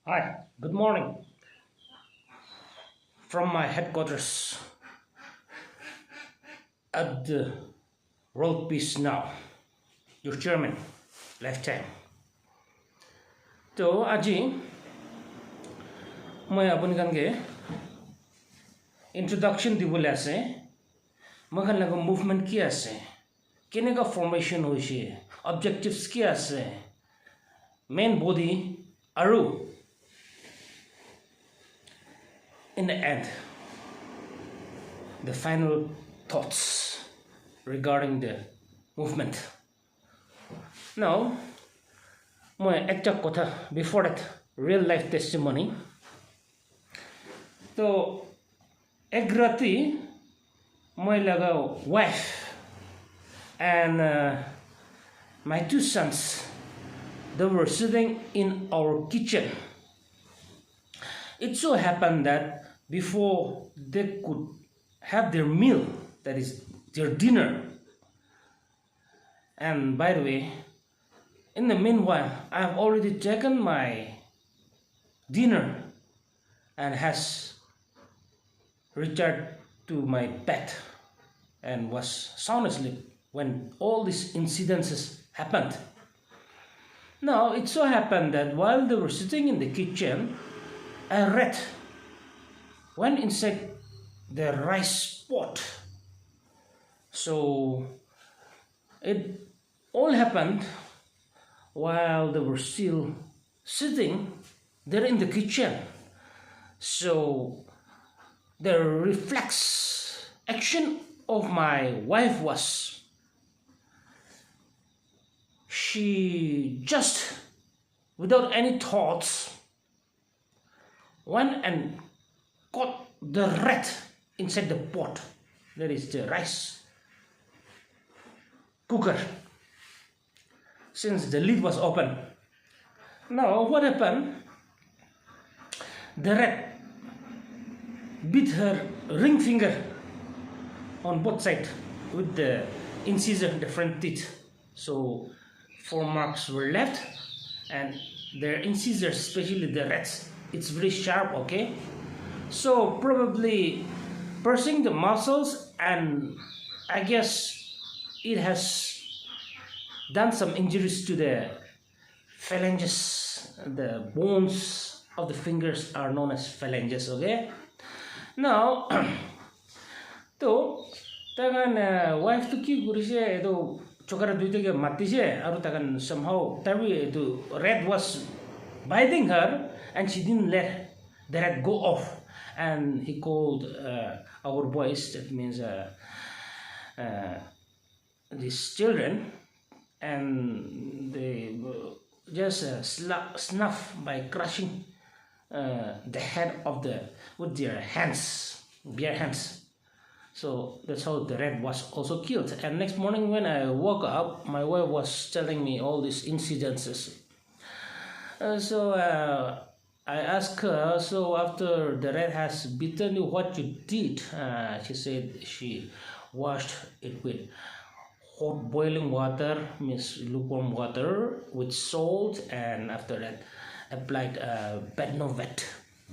Hi, good morning from my headquarters at the World Peace Now, your chairman, lifetime. So, আজি মই আপোনালোকে introduction দিবলৈ আছে মই লাগো মুভমেন্ট কি আছে কেনেকা ফৰ্মেশন হৈছে অবজেক্টিভস কি আছে মেইন বডি আৰু in the end the final thoughts regarding the movement. Now, my exact kotha before that real life testimony. So, egrati my laga wife and my two sons, they were sitting in our kitchen. It so happened that before they could have their meal, that is their dinner, and by the way, in the meanwhile, I have already taken my dinner and has returned to my bed and was sound asleep when all these incidences happened. Now, it so happened that while they were sitting in the kitchen, a rat went inside the rice pot. So it all happened while they were still sitting there in the kitchen. So the reflex action of my wife was she just without any thoughts went and caught the rat inside the pot, that is the rice cooker, since the lid was open. Now what happened, the rat bit her ring finger on both sides with the incisor, the front teeth. So 4 marks were left, and their incisors, especially the rats, it's very sharp, okay? So probably pressing the muscles, and I guess it has done some injuries to the phalanges. The bones of the fingers are known as phalanges, okay? Now to tagan wife to ki gurise edo chokara duitege matise aru tagan somehow tabi to red was biting her, and she didn't let the rat go off, and he called our boys, that means these children, and they just snuff by crushing the head of the with their hands, bare hands. So that's how the rat was also killed. And next morning when I woke up, my wife was telling me all these incidences. So I asked her, so after the rat has bitten you, what you did? She said she washed it with hot boiling water, means lukewarm water, with salt, and after that applied Bednovet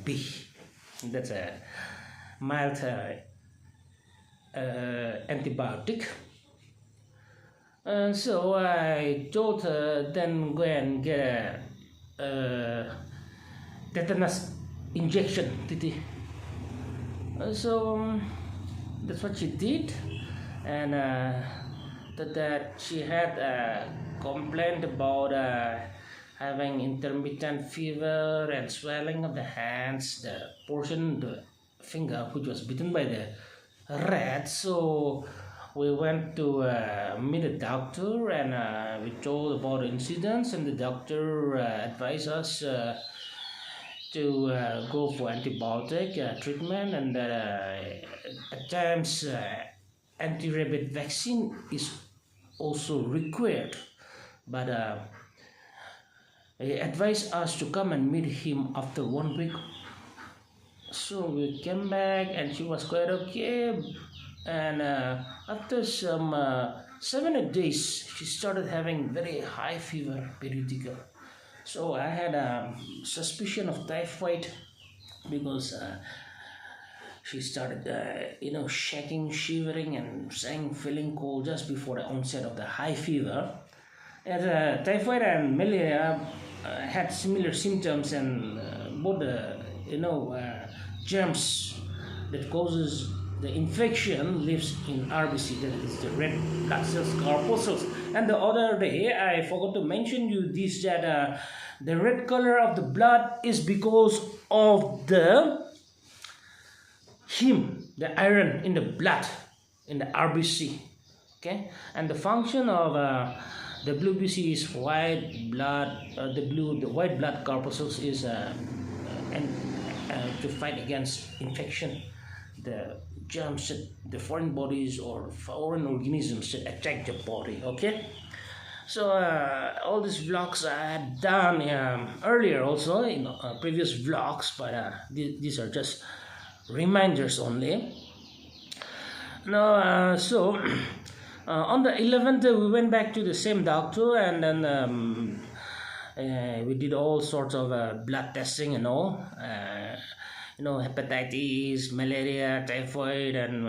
B. That's a mild antibiotic. So I told her, then go and get a tetanus injection, Titi. So that's what she did, and that she had complained about having intermittent fever and swelling of the hands, the portion, the finger which was bitten by the rat. So we went to meet a doctor, and we told about the incidents, and the doctor advised us to go for antibiotic treatment, and at times anti-rabies vaccine is also required, but he advised us to come and meet him after 1 week. So we came back, and she was quite okay, and after some 7 days she started having very high fever, periodical, So I had a suspicion of typhoid because she started, shaking, shivering, and saying feeling cold just before the onset of the high fever. And typhoid and malaria had similar symptoms, and both the germs that causes the infection lives in RBC, that is the red blood cells, corpuscles. And the other day I forgot to mention you this, that the red color of the blood is because of the the iron in the blood, in the RBC. Okay, and the function of WBC is white blood, the white blood corpuscles is and to fight against infection, the germs, the foreign bodies or foreign organisms that attack the body. Okay, so all these vlogs I had done earlier also in previous vlogs, but these are just reminders only. Now on the 11th we went back to the same doctor, and then we did all sorts of blood testing and all, hepatitis, malaria, typhoid, and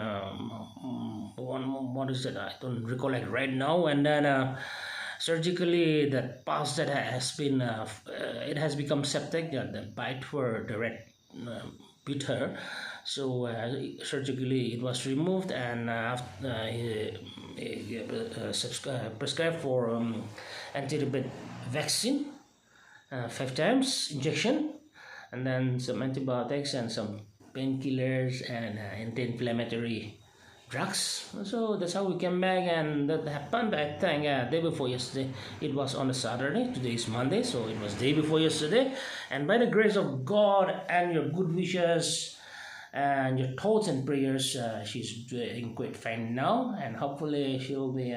what is it, I don't recollect right now. And then surgically the pus that has been it has become septic, the bite for the red bit her. So surgically it was removed, and prescribed for anti-rabies vaccine, 5 times injection, and then some antibiotics and some painkillers and anti-inflammatory drugs. So that's how we came back, and that happened, I think, day before yesterday. It was on a Saturday. Today is Monday, so it was day before yesterday. And by the grace of God and your good wishes and your thoughts and prayers, she's doing quite fine now, and hopefully she'll be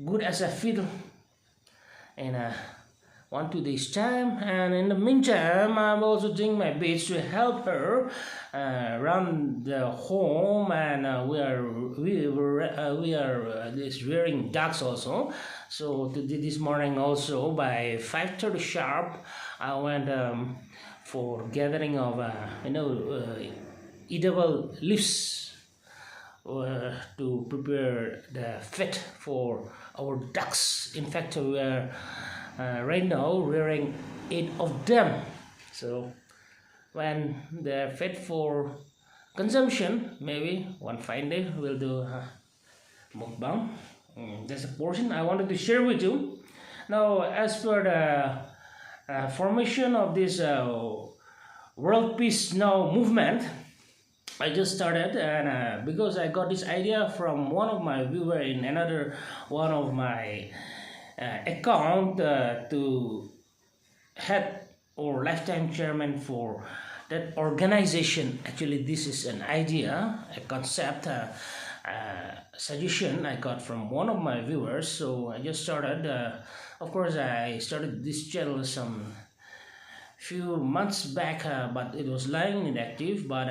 good as a fiddle in 1-2 days time. And in the meantime, I'm also doing my best to help her run the home, and we are rearing ducks also. So this morning also by 5:30 sharp, I went for gathering of edible leaves to prepare the feed for our ducks. In fact, we are right now rearing 8 of them. So when they're fed for consumption, maybe one fine day we'll do mukbang. That's a portion I wanted to share with you. Now, as for the formation of this World Peace Now movement, I just started, and because I got this idea from one of my viewers in another one of my account to head or lifetime chairman for that organization. Actually, this is an idea, a concept, suggestion I got from one of my viewers. So I just started. Of course, I started this channel some few months back, but it was lying inactive. But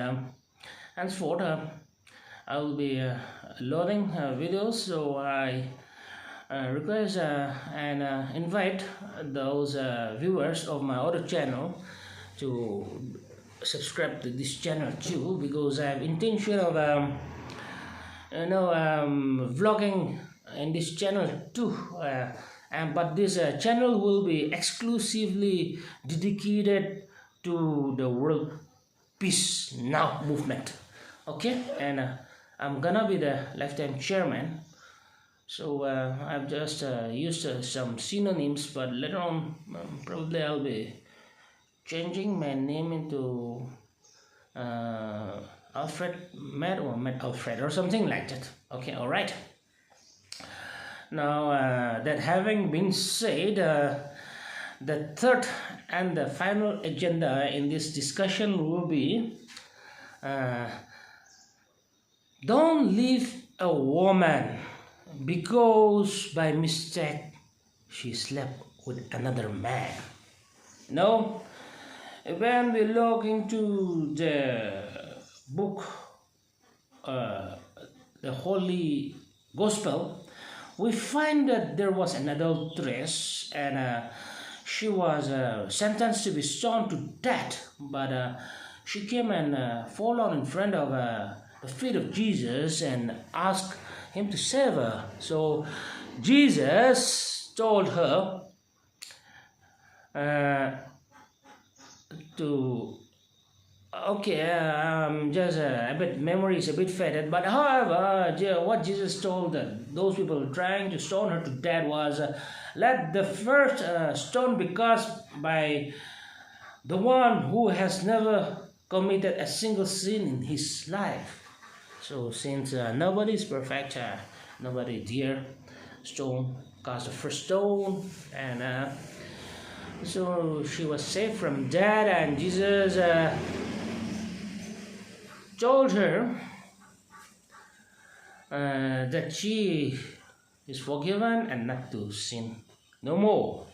henceforth, I will be loading videos. So I request and invite those viewers of my other channel to subscribe to this channel too, because I have intention of vlogging in this channel too. But this channel will be exclusively dedicated to the World Peace Now movement. Okay, and I'm gonna be the lifetime chairman. So I've just used some synonyms, but later on probably I'll be changing my name into Alfred Matt or Matt Alfred or something like that. Okay, all right. Now that having been said, the third and the final agenda in this discussion will be don't leave a woman because by mistake she slept with another man. No, when we look into the book, the Holy Gospel, we find that there was an adulteress, and she was sentenced to be stoned to death, but she came and fall on in front of the feet of Jesus and asked him to save her. So Jesus told her to okay, just a bit memory is a bit faded, but however, what Jesus told those people trying to stone her to death was, let the first stone be cast by the one who has never committed a single sin in his life. So since nobody is perfect, nobody dare stone cast the first stone, and so she was saved from death, and Jesus told her that she is forgiven and not to sin no more.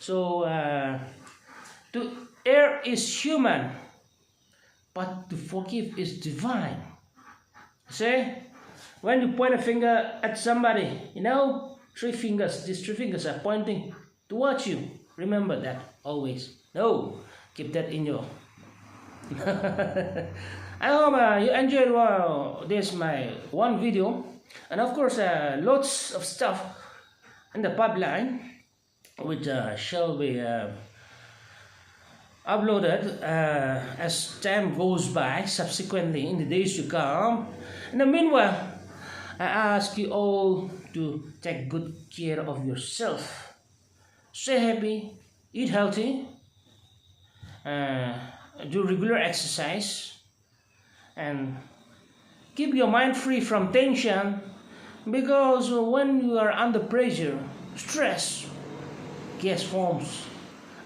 So to err is human, but to forgive is divine. See, when you point a finger at somebody, these three fingers are pointing towards you. Remember that always. No, keep that in your I hope you enjoyed this my one video, and of course lots of stuff in the pipeline which shall be uploaded as time goes by subsequently in the days to come. In the meanwhile, I ask you all to take good care of yourself. Stay happy, eat healthy, do regular exercise, and keep your mind free from tension, because when you are under pressure, stress, gas forms,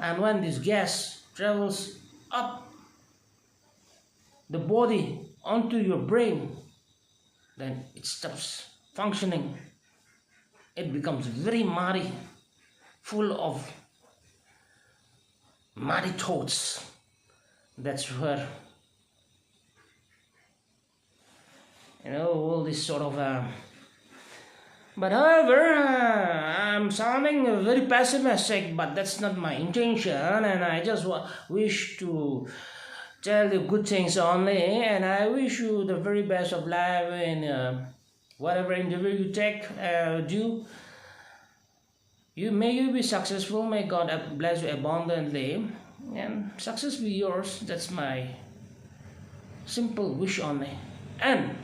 and when this gas travels up the body onto your brain, then it stops functioning. It becomes very muddy, full of muddy thoughts. That's where all this sort of but however, I'm sounding very pessimistic, but that's not my intention, and I just wish to tell you good things only, and I wish you the very best of life in whatever endeavor you do. May you be successful, may God bless you abundantly, and success be yours. That's my simple wish only. And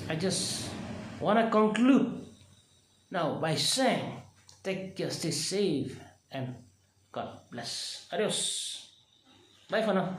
I just want to conclude now by saying, stay safe, and God bless. Adios. Bye for now.